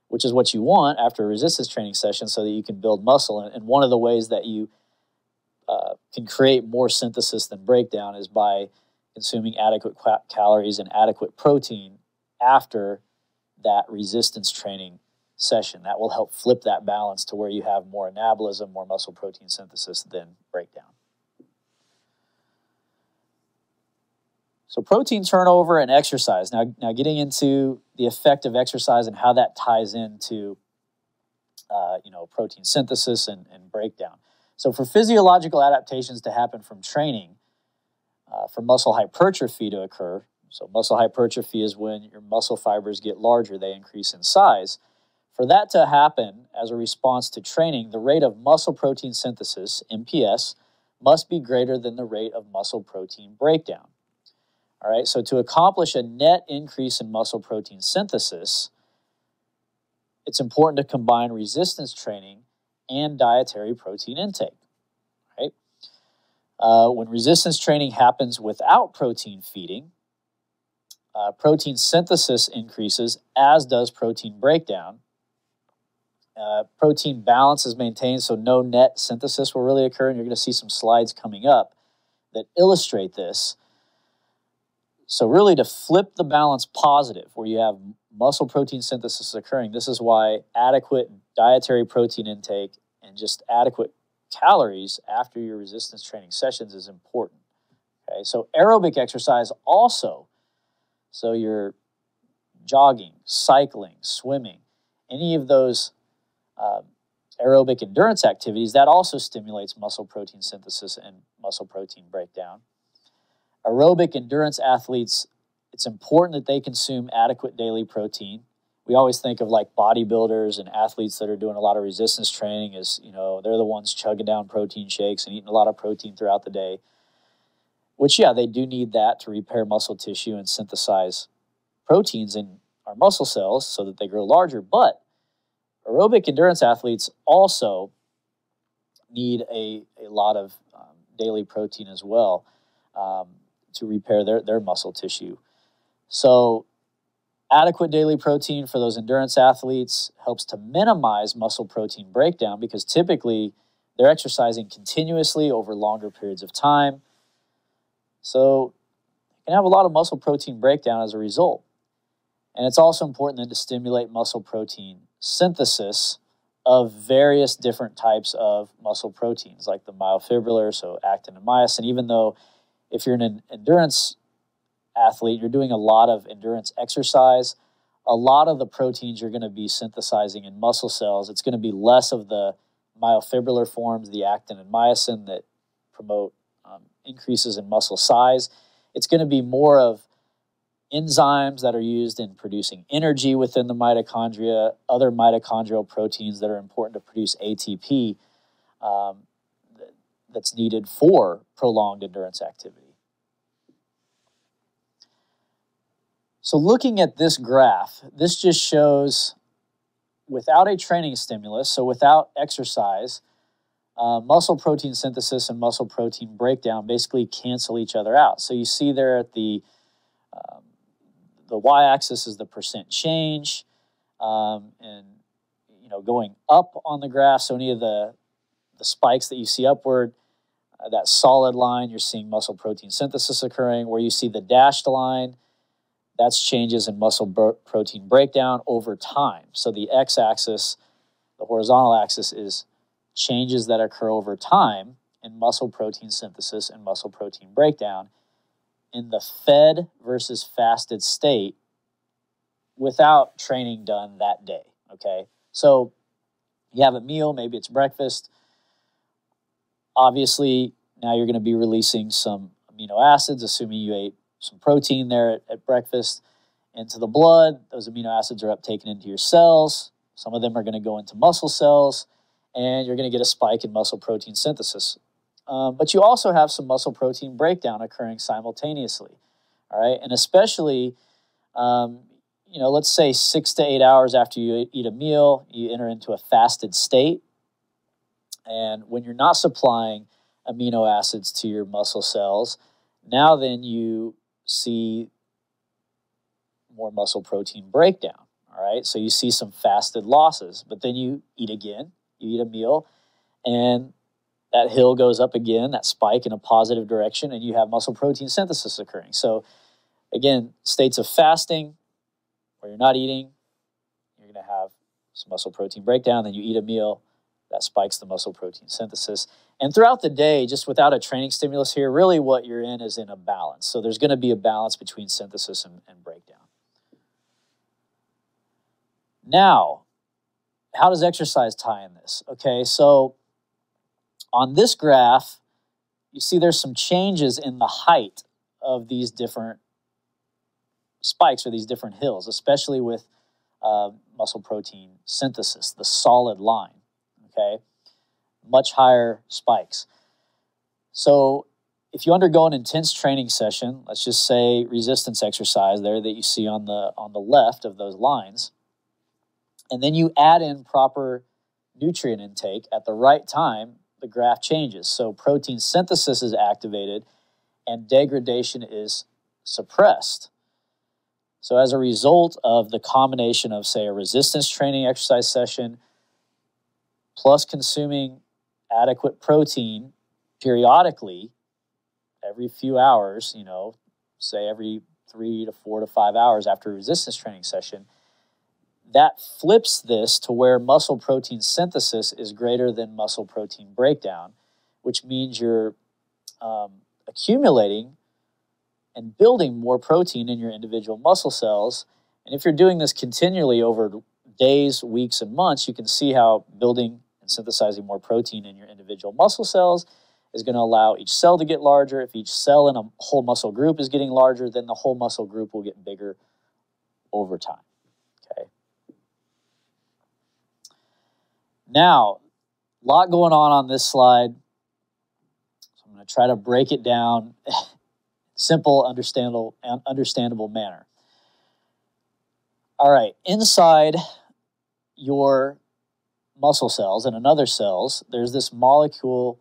which is what you want after a resistance training session so that you can build muscle. And one of the ways that you can create more synthesis than breakdown is by consuming adequate calories and adequate protein after that resistance training session. That will help flip that balance to where you have more anabolism, more muscle protein synthesis than breakdown. So protein turnover and exercise. Now getting into the effect of exercise and how that ties into protein synthesis and breakdown. So for physiological adaptations to happen from training, for muscle hypertrophy to occur, so muscle hypertrophy is when your muscle fibers get larger, they increase in size. For that to happen as a response to training, the rate of muscle protein synthesis, MPS, must be greater than the rate of muscle protein breakdown. All right, so to accomplish a net increase in muscle protein synthesis, it's important to combine resistance training and dietary protein intake. Right? When resistance training happens without protein feeding, protein synthesis increases, as does protein breakdown. Protein balance is maintained, so no net synthesis will really occur, and you're going to see some slides coming up that illustrate this. So really, to flip the balance positive, where you have muscle protein synthesis occurring, this is why adequate dietary protein intake and just adequate calories after your resistance training sessions is important. Okay, so aerobic exercise also, so you're jogging, cycling, swimming, any of those aerobic endurance activities, that also stimulates muscle protein synthesis and muscle protein breakdown. Aerobic endurance athletes, it's important that they consume adequate daily protein. We always think of like bodybuilders and athletes that are doing a lot of resistance training as, you know, they're the ones chugging down protein shakes and eating a lot of protein throughout the day, which, yeah, they do need that to repair muscle tissue and synthesize proteins in our muscle cells so that they grow larger. But aerobic endurance athletes also need a lot of daily protein as well to repair their muscle tissue. So adequate daily protein for those endurance athletes helps to minimize muscle protein breakdown because typically they're exercising continuously over longer periods of time. So you can have a lot of muscle protein breakdown as a result. And it's also important then to stimulate muscle protein synthesis of various different types of muscle proteins, like the myofibrillar, so actin and myosin. Even though if you're an endurance athlete, you're doing a lot of endurance exercise, a lot of the proteins you're going to be synthesizing in muscle cells, it's going to be less of the myofibrillar forms, the actin and myosin that promote increases in muscle size. It's going to be more of enzymes that are used in producing energy within the mitochondria, other mitochondrial proteins that are important to produce ATP that's needed for prolonged endurance activity. So looking at this graph, this just shows without a training stimulus, so without exercise, muscle protein synthesis and muscle protein breakdown basically cancel each other out. So you see there at the y-axis is the percent change, and going up on the graph. So any of the spikes that you see upward, that solid line, you're seeing muscle protein synthesis occurring. Where you see the dashed line, that's changes in muscle protein breakdown over time. So the x-axis, the horizontal axis, is changes that occur over time in muscle protein synthesis and muscle protein breakdown in the fed versus fasted state without training done that day, okay? So you have a meal, maybe it's breakfast. Obviously, now you're going to be releasing some amino acids, assuming you ate some protein there at breakfast, into the blood. Those amino acids are uptaken into your cells. Some of them are going to go into muscle cells, and you're going to get a spike in muscle protein synthesis. But you also have some muscle protein breakdown occurring simultaneously, all right? And especially, let's say 6 to 8 hours after you eat a meal, you enter into a fasted state. And when you're not supplying amino acids to your muscle cells, now then you see more muscle protein breakdown, all right? So you see some fasted losses, but then you eat again, you eat a meal, and that hill goes up again, that spike in a positive direction, and you have muscle protein synthesis occurring. So again, states of fasting, where you're not eating, you're going to have some muscle protein breakdown, then you eat a meal, that spikes the muscle protein synthesis. And throughout the day, just without a training stimulus here, really what you're in is in a balance. So there's going to be a balance between synthesis and breakdown. Now, how does exercise tie in this? Okay, so on this graph, you see there's some changes in the height of these different spikes or these different hills, especially with muscle protein synthesis, the solid line, okay? Much higher spikes. So if you undergo an intense training session, let's just say resistance exercise there that you see on the left of those lines, and then you add in proper nutrient intake at the right time, the graph changes. So protein synthesis is activated and degradation is suppressed. So as a result of the combination of, say, a resistance training exercise session plus consuming adequate protein periodically, every few hours, say every 3 to 4 to 5 hours after a resistance training session, that flips this to where muscle protein synthesis is greater than muscle protein breakdown, which means you're accumulating and building more protein in your individual muscle cells. And if you're doing this continually over days, weeks, and months, you can see how building and synthesizing more protein in your individual muscle cells is going to allow each cell to get larger. If each cell in a whole muscle group is getting larger, then the whole muscle group will get bigger over time. Okay. Now, a lot going on this slide. So I'm going to try to break it down in simple, understandable manner. All right, inside your muscle cells and in other cells, there's this molecule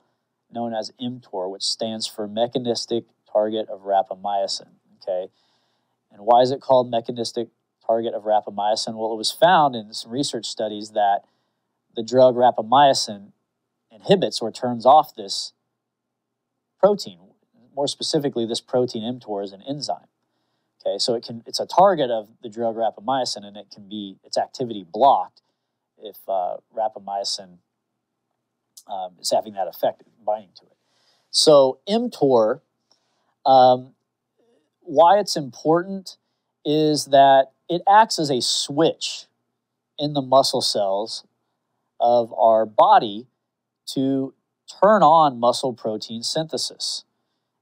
known as mTOR, which stands for mechanistic target of rapamycin, okay? And why is it called mechanistic target of rapamycin? Well, it was found in some research studies that the drug rapamycin inhibits or turns off this protein. More specifically, this protein mTOR is an enzyme. Okay, so it's a target of the drug rapamycin, and its activity blocked if rapamycin is having that effect, binding to it. So mTOR, why it's important is that it acts as a switch in the muscle cells of our body to turn on muscle protein synthesis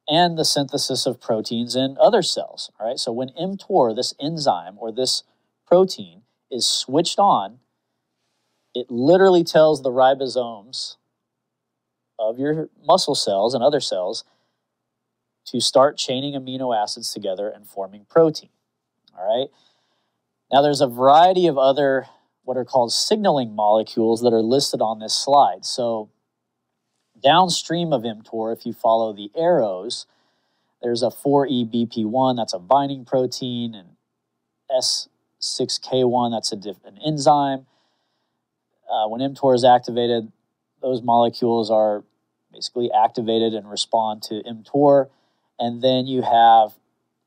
and the synthesis of proteins in other cells. All right, so when mTOR, this enzyme or this protein, is switched on, it literally tells the ribosomes of your muscle cells and other cells to start chaining amino acids together and forming protein. All right. Now there's a variety of other what are called signaling molecules that are listed on this slide. So downstream of mTOR, if you follow the arrows, there's a 4-EBP1, that's a binding protein, and S6K1, that's an enzyme. When mTOR is activated, those molecules are basically activated and respond to mTOR. And then you have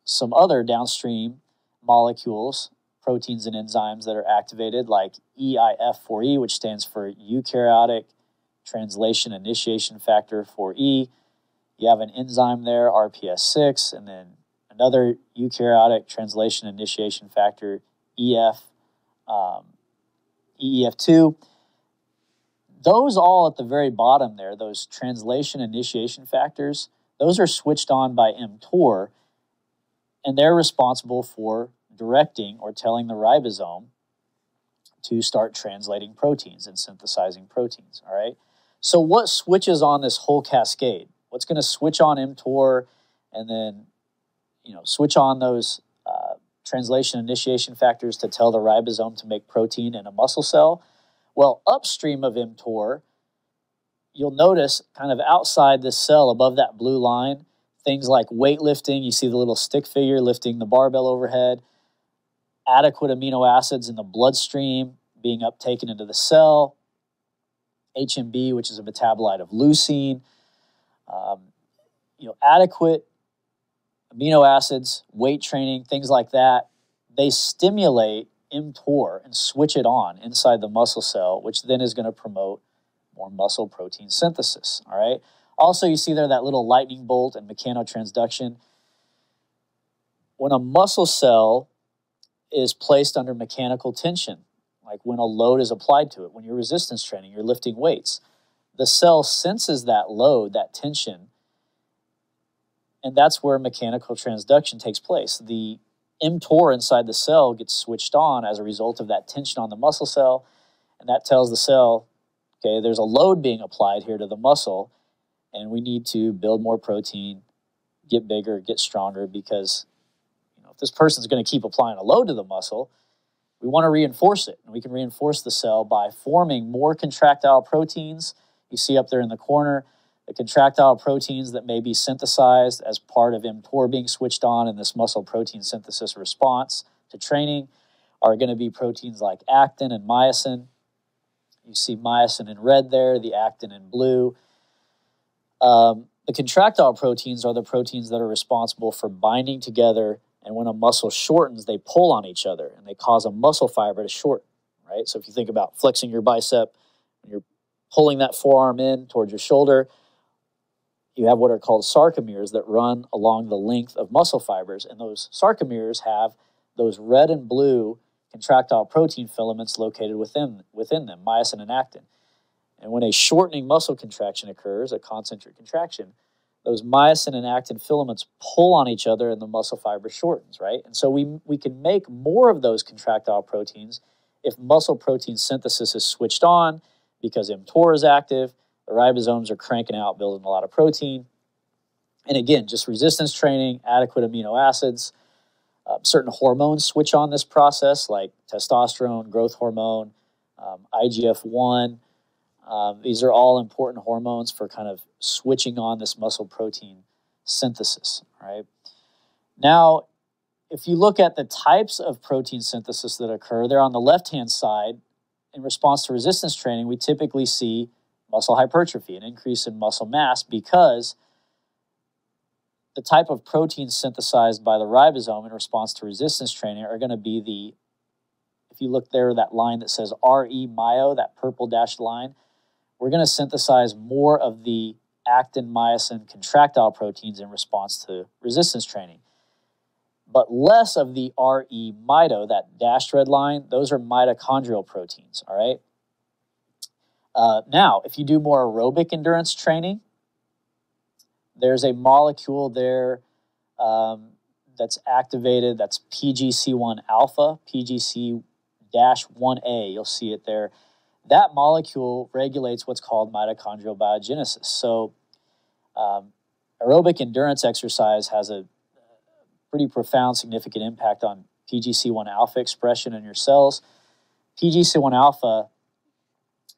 some other downstream molecules, proteins and enzymes that are activated, like EIF4E, which stands for eukaryotic translation initiation factor 4E. You have an enzyme there, RPS6, and then another eukaryotic translation initiation factor, EEF2. Those all at the very bottom there, those translation initiation factors, those are switched on by mTOR, and they're responsible for directing or telling the ribosome to start translating proteins and synthesizing proteins, all right? So what switches on this whole cascade? What's going to switch on mTOR and then, switch on those translation initiation factors to tell the ribosome to make protein in a muscle cell? Well, upstream of mTOR, you'll notice kind of outside this cell above that blue line, things like weightlifting. You see the little stick figure lifting the barbell overhead, adequate amino acids in the bloodstream being uptaken into the cell, HMB, which is a metabolite of leucine, adequate amino acids, weight training, things like that. They stimulate mTOR and switch it on inside the muscle cell, which then is going to promote more muscle protein synthesis, all right? Also, you see there that little lightning bolt and mechanotransduction. When a muscle cell is placed under mechanical tension, like when a load is applied to it, when you're resistance training, you're lifting weights, the cell senses that load, that tension, and that's where mechanical transduction takes place. The mTOR inside the cell gets switched on as a result of that tension on the muscle cell, and that tells the cell, okay, there's a load being applied here to the muscle, and we need to build more protein, get bigger, get stronger, because if this person's going to keep applying a load to the muscle, we want to reinforce it. And we can reinforce the cell by forming more contractile proteins. You see up there in the corner, the contractile proteins that may be synthesized as part of mTOR being switched on in this muscle protein synthesis response to training are going to be proteins like actin and myosin. You see myosin in red there, the actin in blue. The contractile proteins are the proteins that are responsible for binding together, and when a muscle shortens, they pull on each other, and they cause a muscle fiber to shorten, right? So if you think about flexing your bicep, when you're pulling that forearm in towards your shoulder, you have what are called sarcomeres that run along the length of muscle fibers, and those sarcomeres have those red and blue contractile protein filaments located within them, myosin and actin. And when a shortening muscle contraction occurs, a concentric contraction, those myosin and actin filaments pull on each other and the muscle fiber shortens, right? And so we can make more of those contractile proteins if muscle protein synthesis is switched on because mTOR is active, the ribosomes are cranking out, building a lot of protein. And again, just resistance training, adequate amino acids, certain hormones switch on this process like testosterone, growth hormone, IGF-1. These are all important hormones for kind of switching on this muscle protein synthesis, right? Now, if you look at the types of protein synthesis that occur, they're on the left-hand side. In response to resistance training, we typically see muscle hypertrophy, an increase in muscle mass, because the type of proteins synthesized by the ribosome in response to resistance training are going to be if you look there, that line that says RE-myo, that purple dashed line, we're going to synthesize more of the actin, myosin, contractile proteins in response to resistance training. But less of the RE-mito, that dashed red line, those are mitochondrial proteins, all right? Now, if you do more aerobic endurance training, there's a molecule there that's activated, that's PGC1 alpha, PGC-1A, you'll see it there. That molecule regulates what's called mitochondrial biogenesis. So aerobic endurance exercise has a pretty profound, significant impact on PGC1 alpha expression in your cells. PGC1 alpha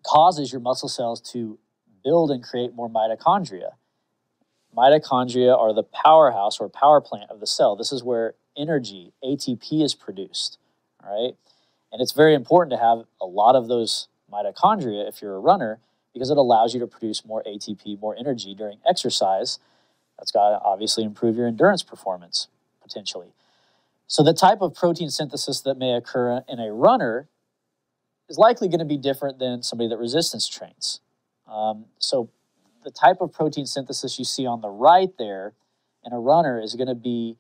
causes your muscle cells to build and create more mitochondria. Mitochondria are the powerhouse or power plant of the cell. This is where energy, ATP, is produced, all right? And it's very important to have a lot of those mitochondria if you're a runner because it allows you to produce more ATP, more energy during exercise. That's got to obviously improve your endurance performance, potentially. So the type of protein synthesis that may occur in a runner is likely going to be different than somebody that resistance trains. So the type of protein synthesis you see on the right there in a runner is going to be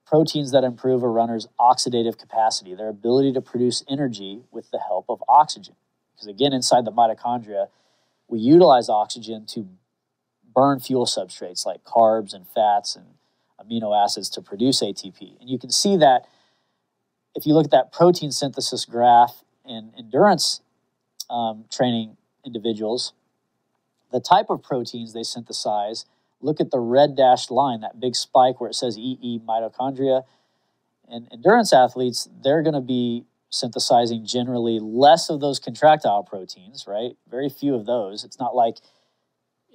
proteins that improve a runner's oxidative capacity, their ability to produce energy with the help of oxygen. Because again, inside the mitochondria, we utilize oxygen to burn fuel substrates like carbs and fats and amino acids to produce ATP. And you can see that if you look at that protein synthesis graph in endurance training individuals, the type of proteins they synthesize, look at the red dashed line, that big spike where it says EE mitochondria. And endurance athletes, they're going to be synthesizing generally less of those contractile proteins, right? Very few of those. It's not like,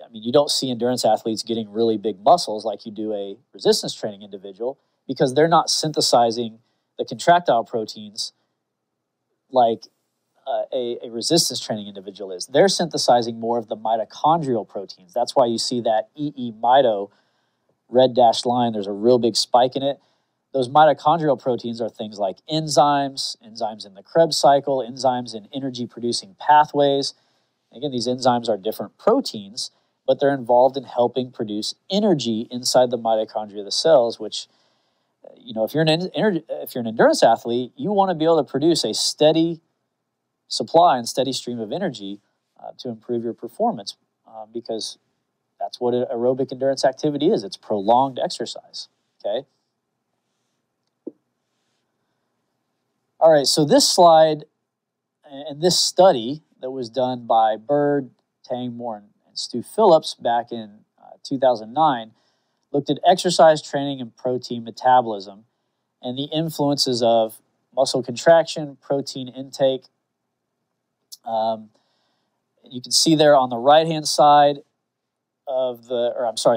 I mean, you don't see endurance athletes getting really big muscles like you do a resistance training individual because they're not synthesizing the contractile proteins like a resistance training individual is. They're synthesizing more of the mitochondrial proteins. That's why you see that EE-mito red dashed line. There's a real big spike in it. Those mitochondrial proteins are things like enzymes in the Krebs cycle, enzymes in energy-producing pathways. Again, these enzymes are different proteins, but they're involved in helping produce energy inside the mitochondria of the cells, which, you know, if you're an endurance athlete, you want to be able to produce a steady supply and steady stream of energy to improve your performance because that's what aerobic endurance activity is. It's prolonged exercise, okay? All right, so this slide and this study that was done by Bird, Tang, Moore, and Stu Phillips back in 2009 looked at exercise training and protein metabolism and the influences of muscle contraction, protein intake. You can see there on the right-hand side of the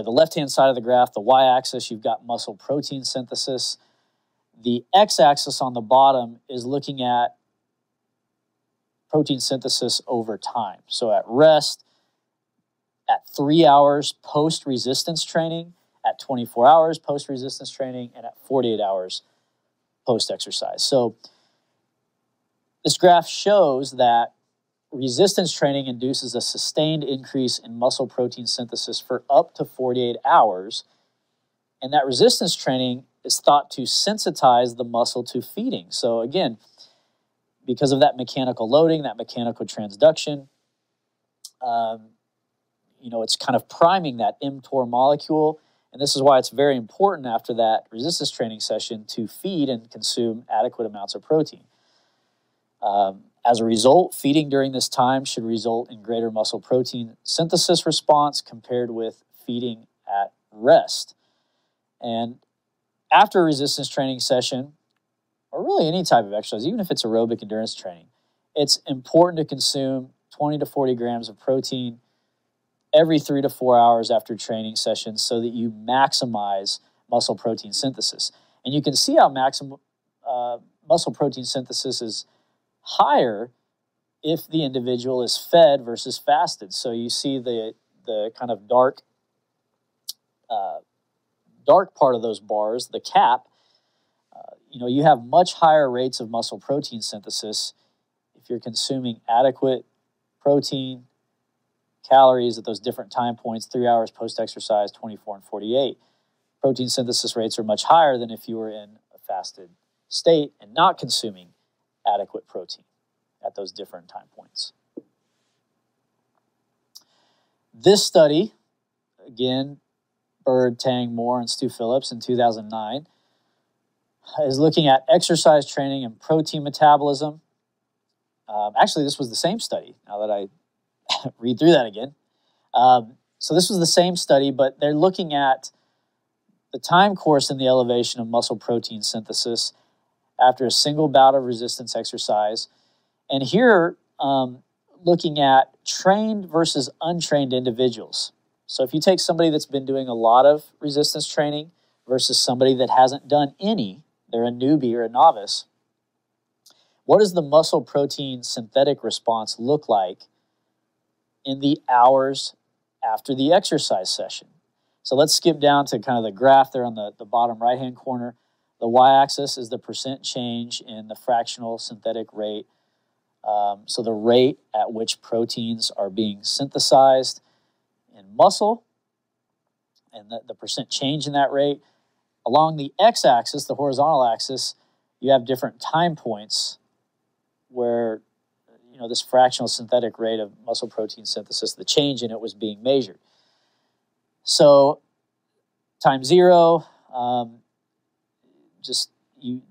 left-hand side of the graph, the y-axis, you've got muscle protein synthesis. The x-axis on the bottom is looking at protein synthesis over time. So at rest, at 3 hours post-resistance training, at 24 hours post-resistance training, and at 48 hours post-exercise. So this graph shows that resistance training induces a sustained increase in muscle protein synthesis for up to 48 hours, and that resistance training is thought to sensitize the muscle to feeding. So again, because of that mechanical loading, that mechanical transduction, it's kind of priming that mTOR molecule, and this is why it's very important after that resistance training session to feed and consume adequate amounts of protein. As a result, feeding during this time should result in greater muscle protein synthesis response compared with feeding at rest. And after a resistance training session, or really any type of exercise, even if it's aerobic endurance training, it's important to consume 20 to 40 grams of protein every 3 to 4 hours after training sessions so that you maximize muscle protein synthesis. And you can see how muscle protein synthesis is higher if the individual is fed versus fasted. So you see the kind of dark part of those bars, the cap. You have much higher rates of muscle protein synthesis if you're consuming adequate protein, calories at those different time points, 3 hours post-exercise, 24 and 48. Protein synthesis rates are much higher than if you were in a fasted state and not consuming adequate protein at those different time points. This study, again, Bird, Tang, Moore, and Stu Phillips in 2009, is looking at exercise training and protein metabolism. Actually, this was the same study, now that I read through that again. So this was the same study, but they're looking at the time course in the elevation of muscle protein synthesis after a single bout of resistance exercise. And here, looking at trained versus untrained individuals. So if you take somebody that's been doing a lot of resistance training versus somebody that hasn't done any, they're a newbie or a novice, what does the muscle protein synthetic response look like in the hours after the exercise session? So let's skip down to kind of the graph there on the bottom right-hand corner. The y-axis is the percent change in the fractional synthetic rate. So the rate at which proteins are being synthesized in muscle, and the percent change in that rate. Along the x-axis, the horizontal axis, you have different time points where this fractional synthetic rate of muscle protein synthesis, the change in it was being measured. So time 0,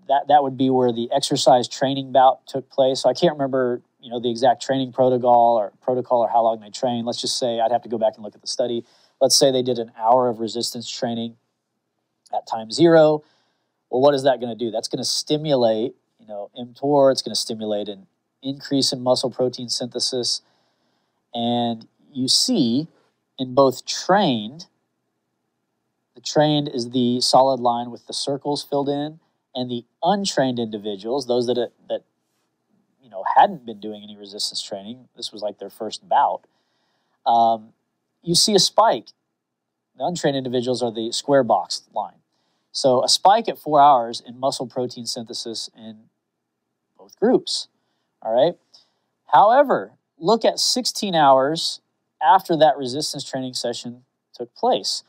that would be where the exercise training bout took place. So I can't remember the exact training protocol or how long they trained. Let's just say, I'd have to go back and look at the study. Let's say they did an hour of resistance training at time 0. Well, what is that going to do? That's going to stimulate mTOR. It's going to stimulate an increase in muscle protein synthesis. And you see in both trained, the trained is the solid line with the circles filled in, and the untrained individuals, those that hadn't been doing any resistance training, this was like their first bout, you see a spike. The untrained individuals are the square box line. So a spike at 4 hours in muscle protein synthesis in both groups, all right? However, look at 16 hours after that resistance training session took place.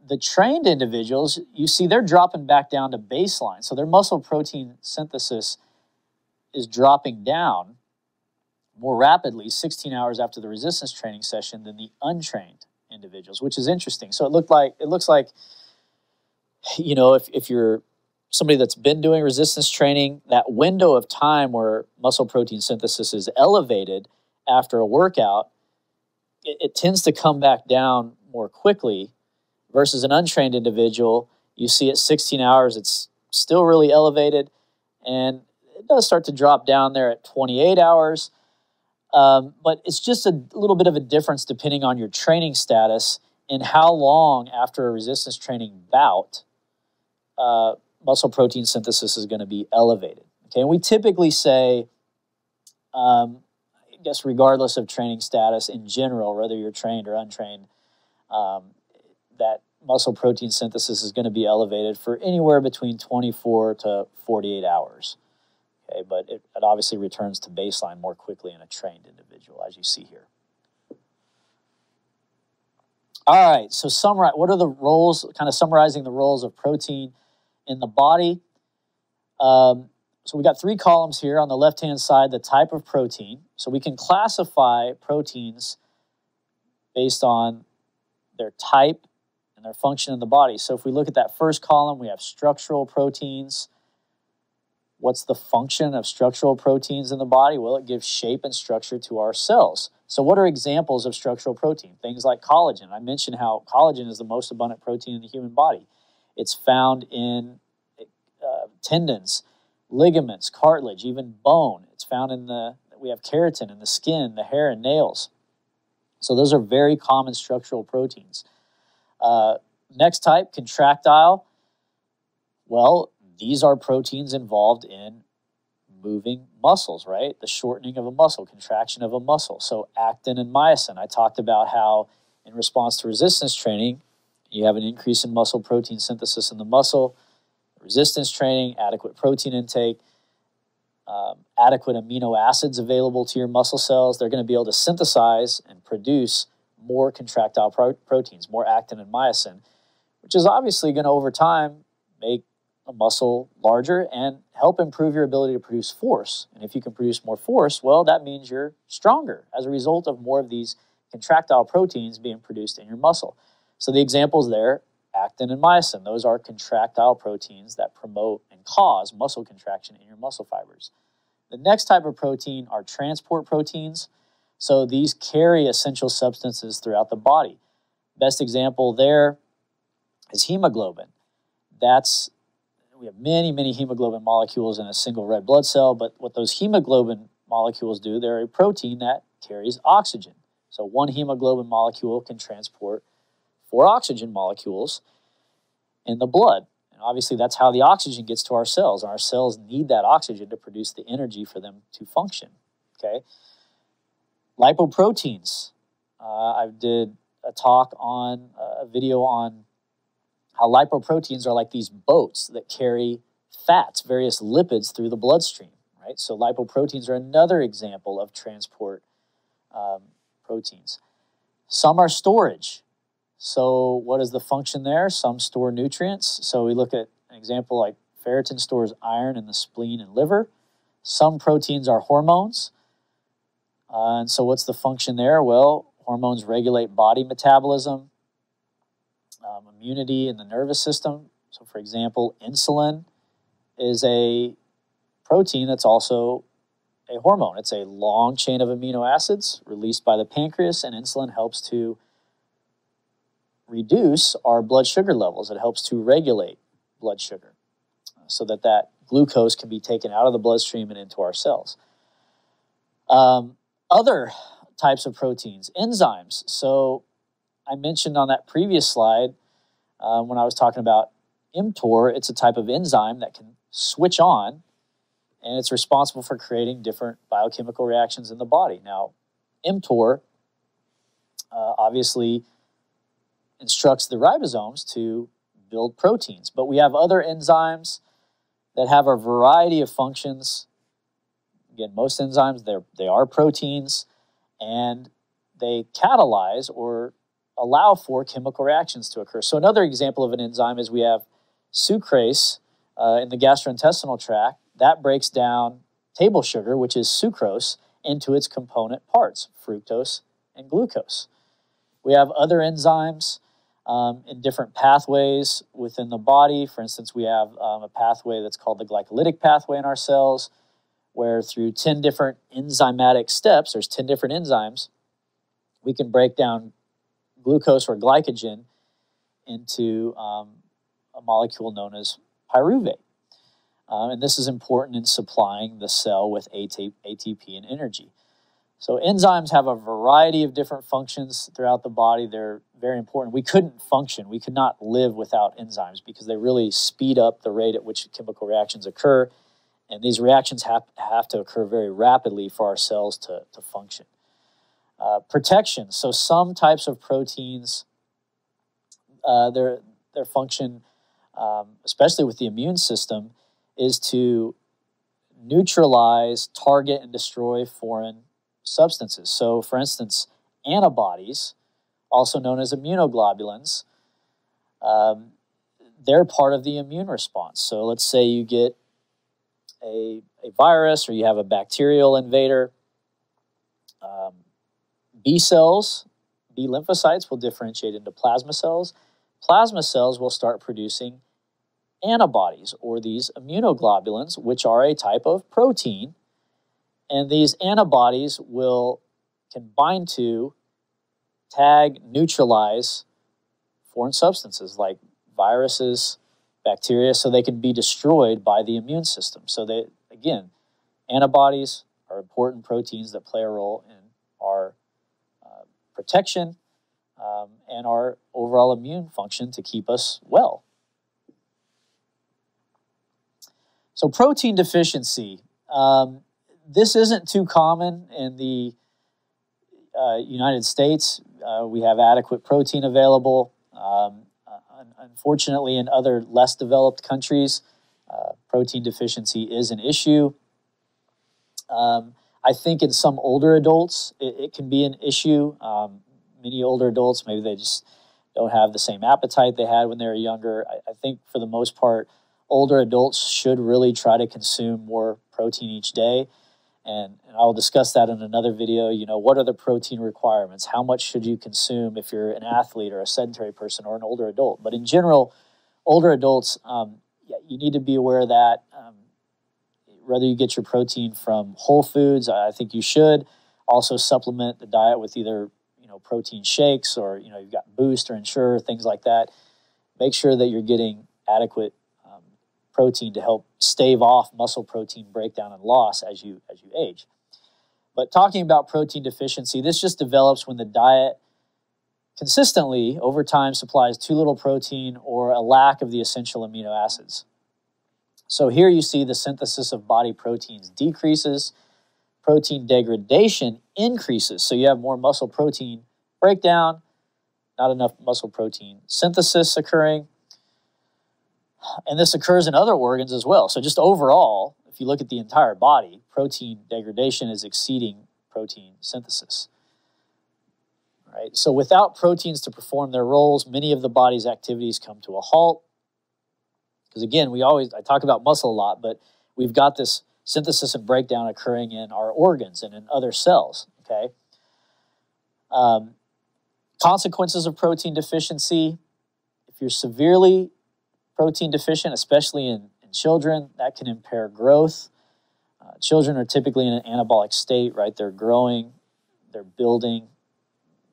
The trained individuals, you see they're dropping back down to baseline. So their muscle protein synthesis is dropping down more rapidly 16 hours after the resistance training session than the untrained individuals, which is interesting. So it looks like if you're somebody that's been doing resistance training, that window of time where muscle protein synthesis is elevated after a workout, it tends to come back down more quickly versus an untrained individual. You see at 16 hours, it's still really elevated, And it does start to drop down there at 28 hours. But it's just a little bit of a difference depending on your training status and how long after a resistance training bout muscle protein synthesis is going to be elevated. Okay, and we typically say, I guess regardless of training status in general, whether you're trained or untrained, that muscle protein synthesis is going to be elevated for anywhere between 24 to 48 hours. Okay, but it obviously returns to baseline more quickly in a trained individual, as you see here. All right, so summarize. What are the roles, kind of summarizing the roles of protein in the body? So we got 3 columns here. On the left-hand side, the type of protein. So we can classify proteins based on their type and their function in the body. So if we look at that first column, we have structural proteins. What's the function of structural proteins in the body? Well, it gives shape and structure to our cells. So what are examples of structural protein? Things like collagen. I mentioned how collagen is the most abundant protein in the human body. It's found in tendons, ligaments, cartilage, even bone. It's found in we have keratin in the skin, the hair, and nails. So those are very common structural proteins. Next type, contractile. Well, these are proteins involved in moving muscles, right? The shortening of a muscle, contraction of a muscle. So actin and myosin. I talked about how in response to resistance training, you have an increase in muscle protein synthesis in the muscle. Resistance training, adequate protein intake, adequate amino acids available to your muscle cells. They're going to be able to synthesize and produce more contractile proteins, more actin and myosin, which is obviously going to, over time, make a muscle larger and help improve your ability to produce force. And if you can produce more force, well, that means you're stronger as a result of more of these contractile proteins being produced in your muscle. So the examples there, actin and myosin, those are contractile proteins that promote and cause muscle contraction in your muscle fibers. The next type of protein are transport proteins. So these carry essential substances throughout the body. Best example there is hemoglobin. We have many, many hemoglobin molecules in a single red blood cell, but what those hemoglobin molecules do, they're a protein that carries oxygen. So one hemoglobin molecule can transport 4 oxygen molecules in the blood. And obviously that's how the oxygen gets to our cells. And our cells need that oxygen to produce the energy for them to function. Okay. Lipoproteins. I did a talk on, a video on how lipoproteins are like these boats that carry fats, various lipids through the bloodstream, right? So lipoproteins are another example of transport proteins. Some are storage. So what is the function there? Some store nutrients. So we look at an example like ferritin stores iron in the spleen and liver. Some proteins are hormones. And so what's the function there? Well, hormones regulate body metabolism, immunity in the nervous system. So for example, insulin is a protein that's also a hormone. It's a long chain of amino acids released by the pancreas, and insulin helps to reduce our blood sugar levels. It helps to regulate blood sugar so that that glucose can be taken out of the bloodstream and into our cells. Other types of proteins, enzymes. So I mentioned on that previous slide when I was talking about mTOR, it's a type of enzyme that can switch on, and it's responsible for creating different biochemical reactions in the body. Now, mTOR obviously instructs the ribosomes to build proteins, but we have other enzymes that have a variety of functions. Again, most enzymes, they are proteins, and they catalyze or allow for chemical reactions to occur. So another example of an enzyme is we have sucrase in the gastrointestinal tract. That breaks down table sugar, which is sucrose, into its component parts, fructose and glucose. We have other enzymes in different pathways within the body. For instance, we have a pathway that's called the glycolytic pathway in our cells, where through 10 different enzymatic steps, there's 10 different enzymes, we can break down glucose or glycogen into a molecule known as pyruvate. And this is important in supplying the cell with ATP and energy. So enzymes have a variety of different functions throughout the body. They're very important. We couldn't function. We could not live without enzymes because they really speed up the rate at which chemical reactions occur. And these reactions have to occur very rapidly for our cells to function. Protection. So some types of proteins, their function, especially with the immune system, is to neutralize, target, and destroy foreign substances. So, for instance, antibodies, also known as immunoglobulins, they're part of the immune response. So let's say you get a virus or you have a bacterial invader. B cells, B lymphocytes will differentiate into plasma cells. Plasma cells will start producing antibodies, or these immunoglobulins, which are a type of protein. And these antibodies can bind to, tag, neutralize foreign substances like viruses, bacteria, so they can be destroyed by the immune system. So again, antibodies are important proteins that play a role in our protection and our overall immune function to keep us well. So protein deficiency. This isn't too common in the United States. We have adequate protein available. Unfortunately, in other less developed countries, protein deficiency is an issue. I think in some older adults, it can be an issue. Many older adults, maybe they just don't have the same appetite they had when they were younger. I think for the most part, older adults should really try to consume more protein each day. And I'll discuss that in another video. You know, what are the protein requirements? How much should you consume if you're an athlete or a sedentary person or an older adult? But in general, older adults, you need to be aware of that. Whether you get your protein from whole foods, I think you should. Also supplement the diet with either, protein shakes or, you've got Boost or Ensure, things like that. Make sure that you're getting adequate protein to help stave off muscle protein breakdown and loss as you age. But talking about protein deficiency, this just develops when the diet consistently over time supplies too little protein or a lack of the essential amino acids. So here you see the synthesis of body proteins decreases, protein degradation increases. So you have more muscle protein breakdown, not enough muscle protein synthesis occurring. And this occurs in other organs as well. So just overall, if you look at the entire body, protein degradation is exceeding protein synthesis. Right? So without proteins to perform their roles, many of the body's activities come to a halt. Because again, I talk about muscle a lot, but we've got this synthesis and breakdown occurring in our organs and in other cells, okay? Consequences of protein deficiency: if you're severely protein deficient, especially in children, that can impair growth. Children are typically in an anabolic state, right? They're growing, they're building,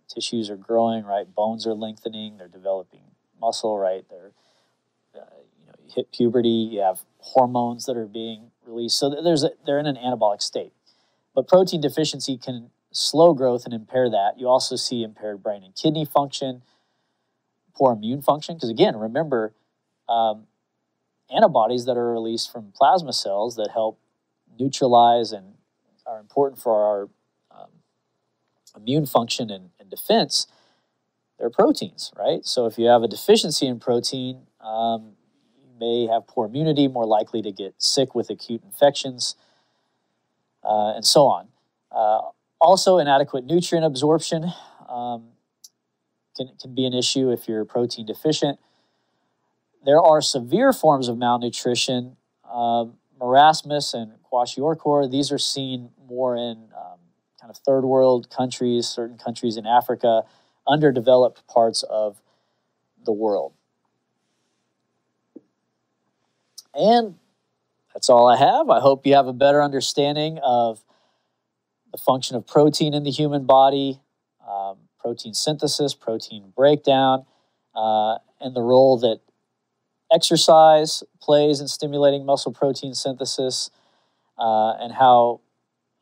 tissues are growing, right? Bones are lengthening, they're developing muscle, right? They're, you hit puberty, you have hormones that are being released. So they're in an anabolic state. But protein deficiency can slow growth and impair that. You also see impaired brain and kidney function, poor immune function, because again, remember, antibodies that are released from plasma cells that help neutralize and are important for our immune function and defense, they're proteins, right? So if you have a deficiency in protein, you may have poor immunity, more likely to get sick with acute infections, and so on. Also, inadequate nutrient absorption can be an issue if you're protein deficient. There are severe forms of malnutrition, marasmus and kwashiorkor. These are seen more in kind of third world countries, certain countries in Africa, underdeveloped parts of the world. And that's all I have. I hope you have a better understanding of the function of protein in the human body, protein synthesis, protein breakdown, and the role that exercise plays in stimulating muscle protein synthesis, and how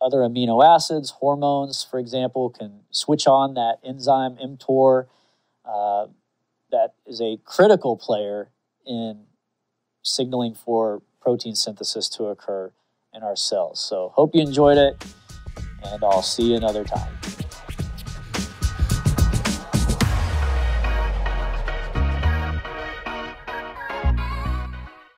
other amino acids, hormones, for example, can switch on that enzyme mTOR that is a critical player in signaling for protein synthesis to occur in our cells. So hope you enjoyed it, and I'll see you another time.